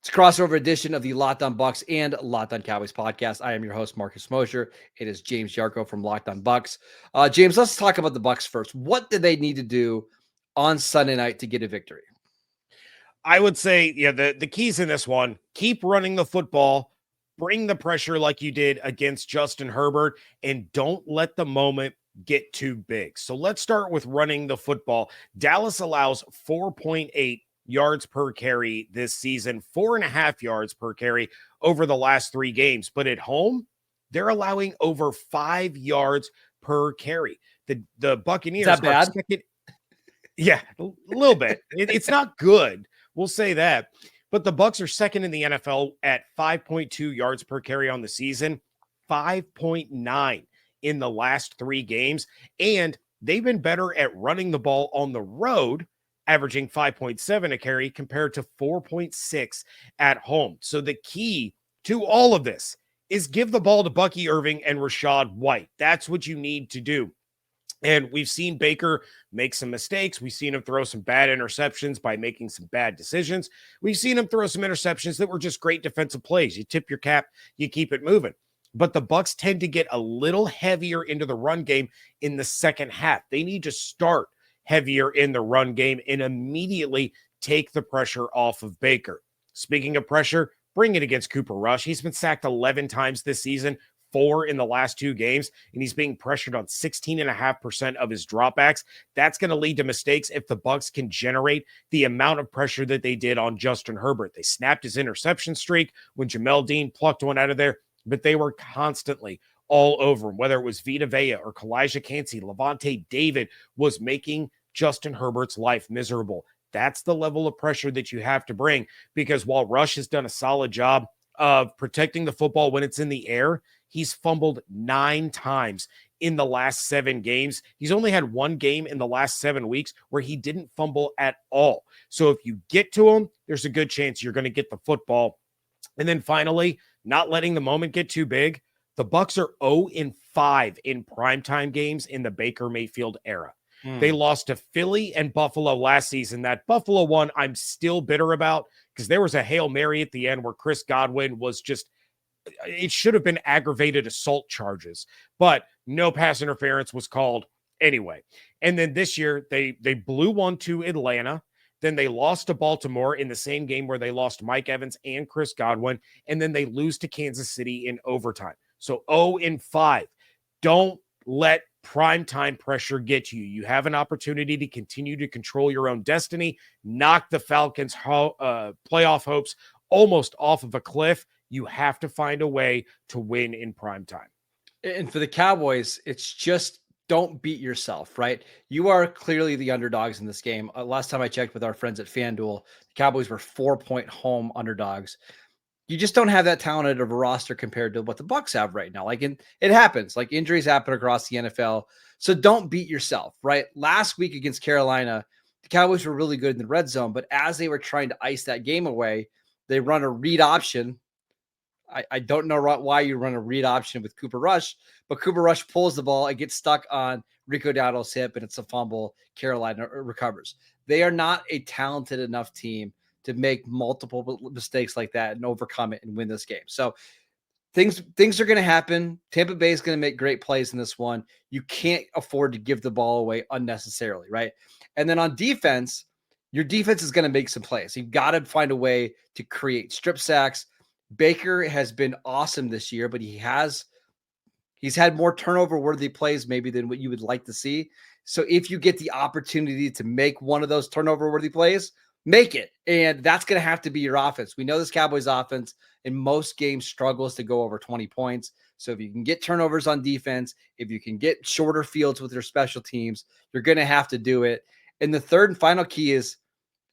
It's a crossover edition of the Locked On Bucs and Locked On Cowboys podcast. I am your host, Marcus Mosher. It is James Yarko from Locked On Bucs. James, let's talk about the Bucs first. What did they need to do on Sunday night to get a victory? I would say, the keys in this one, keep running the football, bring the pressure like you did against Justin Herbert, and don't let the moment get too big. So let's start with running the football. Dallas allows 4.8 yards per carry this season, 4.5 yards per carry over the last 3 games. But at home, they're allowing over 5 yards per carry. The Buccaneers Is that bad? Yeah, a little bit. It's not good. We'll say that. But the Bucs are second in the NFL at 5.2 yards per carry on the season, 5.9 in the last 3 games. And they've been better at running the ball on the road, averaging 5.7 a carry compared to 4.6 at home. So the key to all of this is give the ball to Bucky Irving and Rachaad White. That's what you need to do. And we've seen Baker make some mistakes. We've seen him throw some bad interceptions by making some bad decisions. We've seen him throw some interceptions that were just great defensive plays. You tip your cap, you keep it moving. But the Bucs tend to get a little heavier into the run game in the second half. They need to start heavier in the run game and immediately take the pressure off of Baker. Speaking of pressure, bring it against Cooper Rush. He's been sacked 11 times this season, 4 in the last 2 games, and he's being pressured on 16.5% of his dropbacks. That's going to lead to mistakes if the Bucs can generate the amount of pressure that they did on Justin Herbert. They snapped his interception streak when Jamel Dean plucked one out of there, but they were constantly all over him, whether it was Vita Vea or Kalijah Cansey. Levante David was making Justin Herbert's life miserable. That's the level of pressure that you have to bring, because while Rush has done a solid job of protecting the football when it's in the air, he's fumbled 9 times in the last 7 games. He's only had 1 game in the last 7 weeks where he didn't fumble at all. So if you get to him, there's a good chance you're going to get the football. And then finally, not letting the moment get too big. The Bucs are 0-5 in primetime games in the Baker Mayfield era. They lost to Philly and Buffalo last season. That Buffalo one I'm still bitter about, because there was a Hail Mary at the end where Chris Godwin was just, it should have been aggravated assault charges, but no pass interference was called anyway. And then this year, they blew one to Atlanta. Then they lost to Baltimore in the same game where they lost Mike Evans and Chris Godwin. And then they lose to Kansas City in overtime. So 0-5. Don't let primetime pressure get you. You have an opportunity to continue to control your own destiny, knock the Falcons' playoff hopes almost off of a cliff. You have to find a way to win in primetime. And for the Cowboys, it's just don't beat yourself, right? You are clearly the underdogs in this game. Last time I checked with our friends at FanDuel, the Cowboys were 4-point home underdogs. You just don't have that talented of a roster compared to what the Bucs have right now. It happens. Like, injuries happen across the NFL. So don't beat yourself, right? Last week against Carolina, the Cowboys were really good in the red zone, but as they were trying to ice that game away, they run a read option. I don't know why you run a read option with Cooper Rush, but Cooper Rush pulls the ball and gets stuck on Rico Dowdle's hip, and it's a fumble. Carolina recovers. They are not a talented enough team to make multiple mistakes like that and overcome it and win this game. So things are going to happen. Tampa Bay is going to make great plays in this one. You can't afford to give the ball away unnecessarily, right? And then on defense, your defense is going to make some plays. You've got to find a way to create strip sacks. Baker has been awesome this year, but he's had more turnover-worthy plays maybe than what you would like to see. So if you get the opportunity to make one of those turnover-worthy plays, make it. And that's going to have to be your offense. We know this Cowboys offense in most games struggles to go over 20 points. So if you can get turnovers on defense, if you can get shorter fields with your special teams, you're going to have to do it. And the third and final key is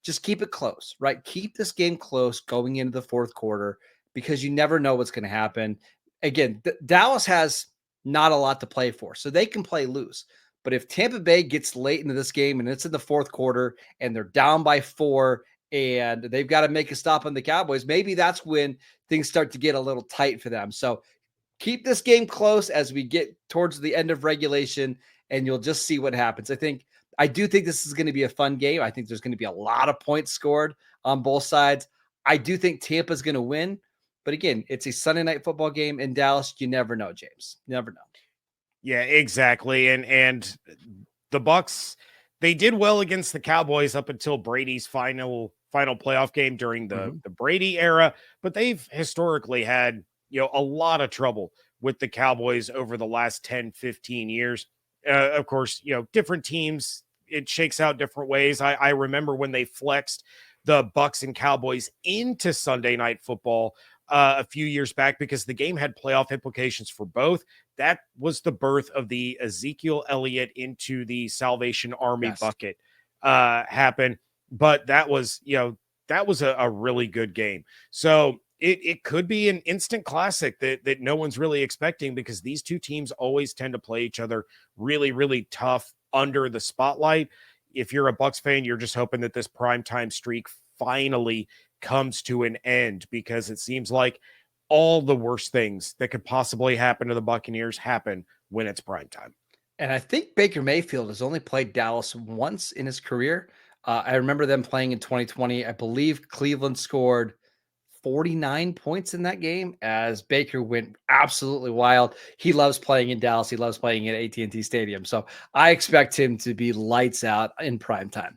just keep it close, right? Keep this game close going into the fourth quarter, because you never know what's going to happen. Again, Dallas has not a lot to play for, so they can play loose. But if Tampa Bay gets late into this game and it's in the fourth quarter and they're down by 4 and they've got to make a stop on the Cowboys, maybe that's when things start to get a little tight for them. So keep this game close as we get towards the end of regulation, and you'll just see what happens. I do think this is going to be a fun game. I think there's going to be a lot of points scored on both sides. I do think Tampa's going to win. But again, it's a Sunday night football game in Dallas. You never know, James. Never know. Yeah, exactly. And the Bucs, they did well against the Cowboys up until Brady's final playoff game during the Brady era, but they've historically had, a lot of trouble with the Cowboys over the last 10, 15 years. Of course, different teams, it shakes out different ways. I remember when they flexed the Bucs and Cowboys into Sunday night football a few years back because the game had playoff implications for both. That was the birth of the Ezekiel Elliott into the Salvation Army bucket happen. But that was, a really good game. So it could be an instant classic that no one's really expecting because these two teams always tend to play each other really, really tough under the spotlight. If you're a Bucs fan, you're just hoping that this primetime streak finally comes to an end because it seems like all the worst things that could possibly happen to the Buccaneers happen when it's prime time. And I think Baker Mayfield has only played Dallas once in his career. I remember them playing in 2020. I believe Cleveland scored 49 points in that game as Baker went absolutely wild. He loves playing in Dallas. He loves playing at AT&T Stadium. So I expect him to be lights out in prime time.